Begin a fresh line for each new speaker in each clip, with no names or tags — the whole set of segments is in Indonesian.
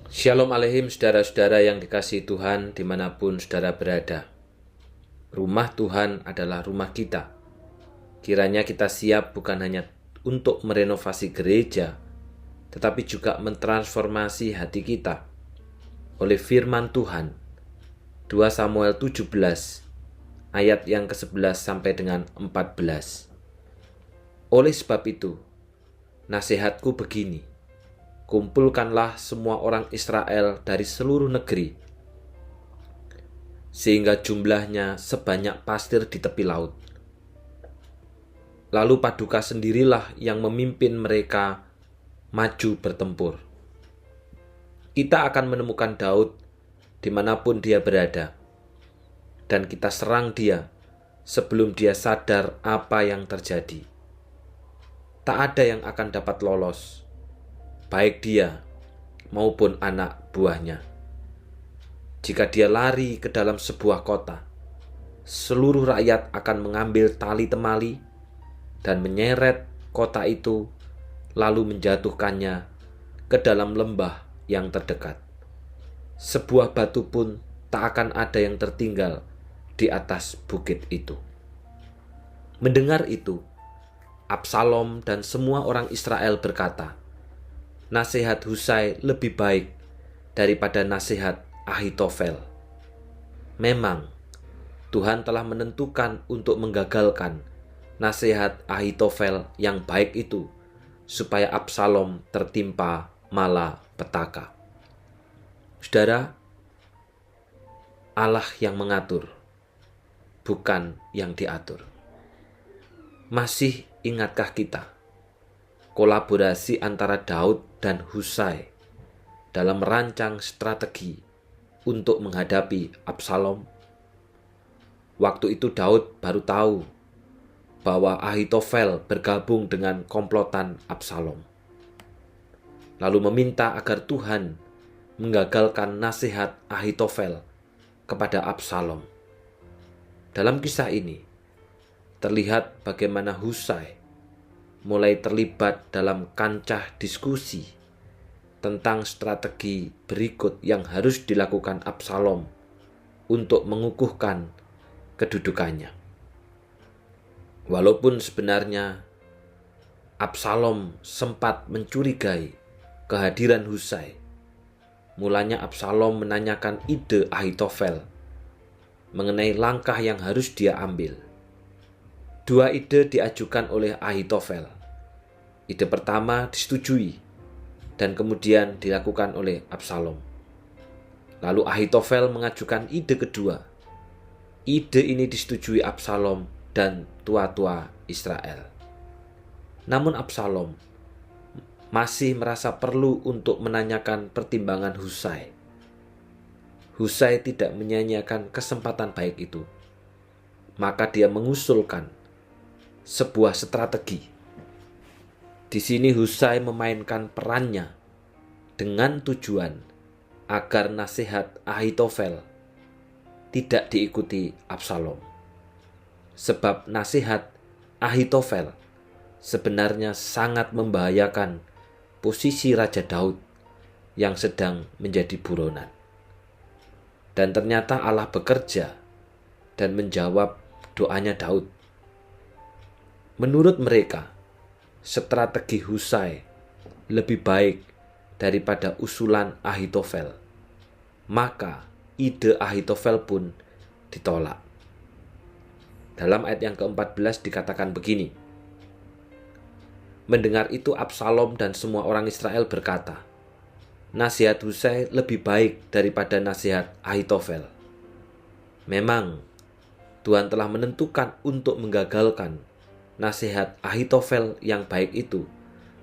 Shalom Aleihim saudara-saudara yang dikasihi Tuhan dimanapun saudara berada. Rumah Tuhan adalah rumah kita. Kiranya kita siap bukan hanya untuk merenovasi gereja, tetapi juga mentransformasi hati kita oleh firman Tuhan. 2 Samuel 17 ayat yang ke-11 sampai dengan 14. Oleh sebab itu, nasihatku begini: kumpulkanlah semua orang Israel dari seluruh negeri, sehingga jumlahnya sebanyak pasir di tepi laut. Lalu Paduka sendirilah yang memimpin mereka maju bertempur. Kita akan menemukan Daud dimanapun dia berada, dan kita serang dia sebelum dia sadar apa yang terjadi. Tak ada yang akan dapat lolos, baik dia maupun anak buahnya. Jika dia lari ke dalam sebuah kota, seluruh rakyat akan mengambil tali temali dan menyeret kota itu, lalu menjatuhkannya ke dalam lembah yang terdekat. Sebuah batu pun tak akan ada yang tertinggal di atas bukit itu. Mendengar itu, Absalom dan semua orang Israel berkata, nasihat Husai lebih baik daripada nasihat Ahitofel. Memang Tuhan telah menentukan untuk menggagalkan nasihat Ahitofel yang baik itu, supaya Absalom tertimpa malapetaka. Saudara, Allah yang mengatur, bukan yang diatur. Masih ingatkah kita kolaborasi antara Daud dan Husai dalam merancang strategi untuk menghadapi Absalom? Waktu itu Daud baru tahu bahwa Ahitofel bergabung dengan komplotan Absalom, lalu meminta agar Tuhan menggagalkan nasihat Ahitofel kepada Absalom. Dalam kisah ini terlihat bagaimana Husai mulai terlibat dalam kancah diskusi tentang strategi berikut yang harus dilakukan Absalom untuk mengukuhkan kedudukannya. Walaupun sebenarnya Absalom sempat mencurigai kehadiran Husai, mulanya Absalom menanyakan ide Ahitofel mengenai langkah yang harus dia ambil. Dua ide diajukan oleh Ahitofel. Ide pertama disetujui dan kemudian dilakukan oleh Absalom. Lalu Ahitofel mengajukan ide kedua. Ide ini disetujui Absalom dan tua-tua Israel. Namun Absalom masih merasa perlu untuk menanyakan pertimbangan Husai. Husai tidak menyia-nyiakan kesempatan baik itu. Maka dia mengusulkan sebuah strategi. Di sini Husai memainkan perannya dengan tujuan agar nasihat Ahitofel tidak diikuti Absalom. Sebab nasihat Ahitofel sebenarnya sangat membahayakan posisi Raja Daud yang sedang menjadi buronan. Dan ternyata Allah bekerja dan menjawab doanya Daud. Menurut mereka, strategi Husai lebih baik daripada usulan Ahitofel. Maka ide Ahitofel pun ditolak. Dalam ayat yang ke-14 dikatakan begini: mendengar itu Absalom dan semua orang Israel berkata, nasihat Husai lebih baik daripada nasihat Ahitofel. Memang Tuhan telah menentukan untuk menggagalkan nasihat Ahitofel yang baik itu,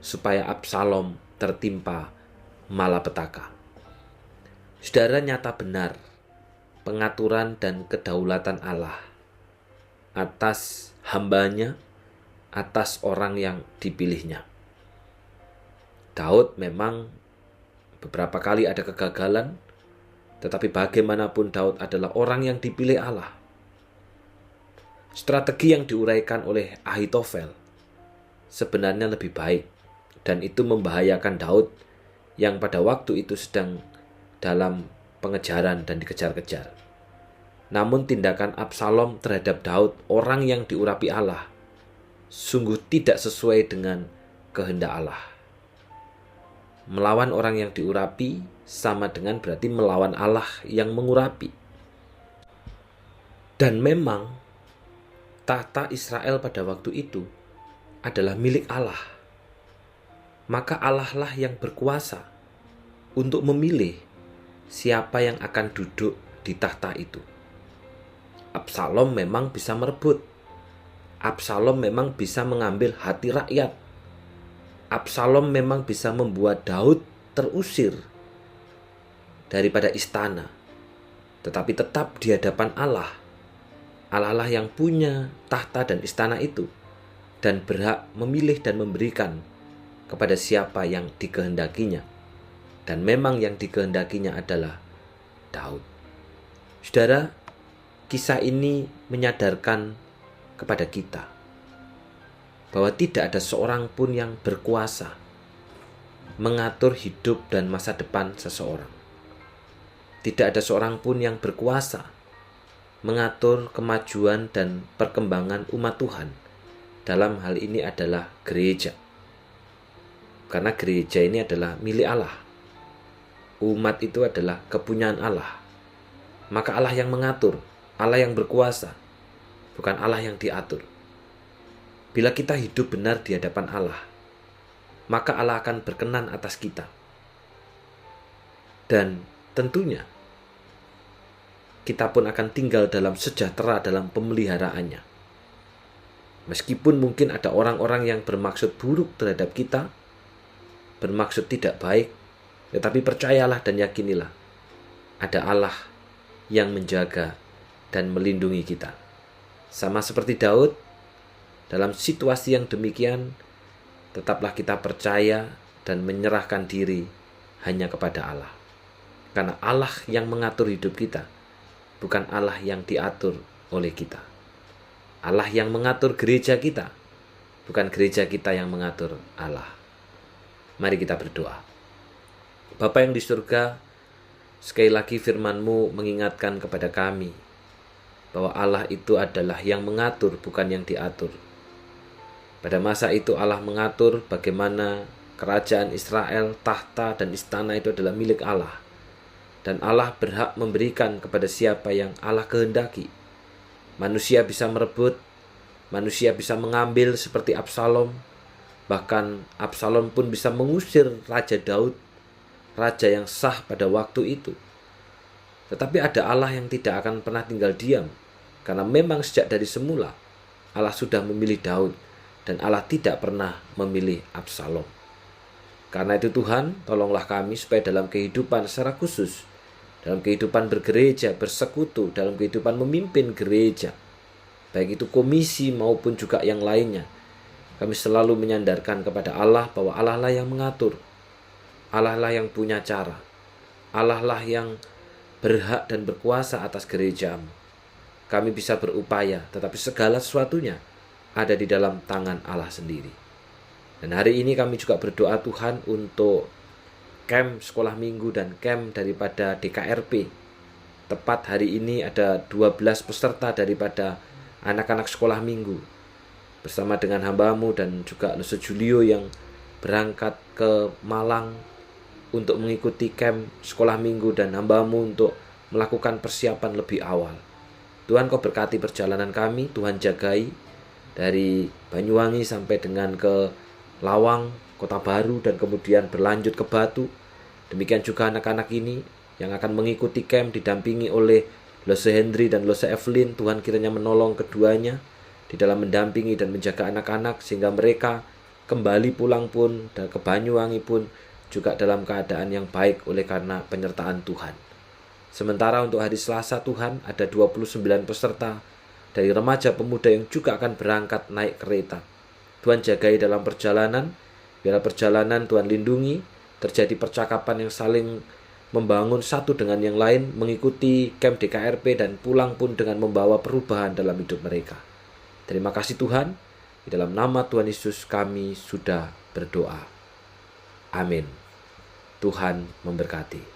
supaya Absalom tertimpa malapetaka. Saudara, nyata benar pengaturan dan kedaulatan Allah atas hambanya, atas orang yang dipilihnya. Daud memang beberapa kali ada kegagalan, tetapi bagaimanapun Daud adalah orang yang dipilih Allah. Strategi yang diuraikan oleh Ahitofel sebenarnya lebih baik, dan itu membahayakan Daud yang pada waktu itu sedang dalam pengejaran dan dikejar-kejar. Namun tindakan Absalom terhadap Daud, orang yang diurapi Allah, sungguh tidak sesuai dengan kehendak Allah. Melawan orang yang diurapi sama dengan berarti melawan Allah yang mengurapi. Dan memang tahta Israel pada waktu itu adalah milik Allah. Maka Allah lah yang berkuasa untuk memilih siapa yang akan duduk di tahta itu. Absalom memang bisa merebut. Absalom memang bisa mengambil hati rakyat. Absalom memang bisa membuat Daud terusir daripada istana. Tetapi tetap di hadapan Allah. Allah lah yang punya tahta dan istana itu, dan berhak memilih dan memberikan kepada siapa yang dikehendakinya. Dan memang yang dikehendakinya adalah Daud. Saudara, kisah ini menyadarkan kepada kita bahwa tidak ada seorang pun yang berkuasa mengatur hidup dan masa depan seseorang. Tidak ada seorang pun yang berkuasa mengatur kemajuan dan perkembangan umat Tuhan. Dalam hal ini adalah gereja. Karena gereja ini adalah milik Allah. Umat itu adalah kepunyaan Allah. Maka Allah yang mengatur, Allah yang berkuasa, bukan Allah yang diatur. Bila kita hidup benar di hadapan Allah, maka Allah akan berkenan atas kita. Dan tentunya kita pun akan tinggal dalam sejahtera dalam pemeliharaannya. Meskipun mungkin ada orang-orang yang bermaksud buruk terhadap kita, bermaksud tidak baik, tetapi percayalah dan yakinilah, ada Allah yang menjaga dan melindungi kita. Sama seperti Daud, dalam situasi yang demikian, tetaplah kita percaya dan menyerahkan diri hanya kepada Allah. Karena Allah yang mengatur hidup kita, bukan Allah yang diatur oleh kita. Allah yang mengatur gereja kita, bukan gereja kita yang mengatur Allah. Mari kita berdoa. Bapa yang di surga, sekali lagi firman-Mu mengingatkan kepada kami bahwa Allah itu adalah yang mengatur, bukan yang diatur. Pada masa itu Allah mengatur bagaimana kerajaan Israel, tahta dan istana itu adalah milik Allah. Dan Allah berhak memberikan kepada siapa yang Allah kehendaki. Manusia bisa merebut, manusia bisa mengambil seperti Absalom. Bahkan Absalom pun bisa mengusir Raja Daud, raja yang sah pada waktu itu. Tetapi ada Allah yang tidak akan pernah tinggal diam. Karena memang sejak dari semula Allah sudah memilih Daud, dan Allah tidak pernah memilih Absalom. Karena itu Tuhan, tolonglah kami supaya dalam kehidupan secara khusus, dalam kehidupan bergereja, bersekutu, dalam kehidupan memimpin gereja, baik itu komisi maupun juga yang lainnya, kami selalu menyandarkan kepada Allah bahwa Allah lah yang mengatur, Allah lah yang punya cara, Allah lah yang berhak dan berkuasa atas gereja-Mu. Kami bisa berupaya, tetapi segala sesuatunya ada di dalam tangan Allah sendiri. Dan hari ini kami juga berdoa Tuhan untuk camp sekolah minggu dan camp daripada DKRP. Tepat hari ini ada 12 peserta daripada anak-anak sekolah minggu, bersama dengan hamba-Mu dan juga Lese Julio yang berangkat ke Malang untuk mengikuti camp sekolah minggu, dan hamba-Mu untuk melakukan persiapan lebih awal. Tuhan, Kau berkati perjalanan kami, Tuhan jagai dari Banyuwangi sampai dengan ke Lawang, Kota Baru, dan kemudian berlanjut ke Batu. Demikian juga anak-anak ini yang akan mengikuti camp didampingi oleh Lese Hendri dan Lese Evelyn. Tuhan kiranya menolong keduanya di dalam mendampingi dan menjaga anak-anak, sehingga mereka kembali pulang pun dan ke Banyuwangi pun juga dalam keadaan yang baik oleh karena penyertaan Tuhan. Sementara untuk hari Selasa Tuhan ada 29 peserta dari remaja pemuda yang juga akan berangkat naik kereta. Tuhan jagai dalam perjalanan, biarlah perjalanan Tuhan lindungi, terjadi percakapan yang saling membangun satu dengan yang lain, mengikuti camp DKRP dan pulang pun dengan membawa perubahan dalam hidup mereka. Terima kasih Tuhan, di dalam nama Tuhan Yesus kami sudah berdoa. Amin. Tuhan memberkati.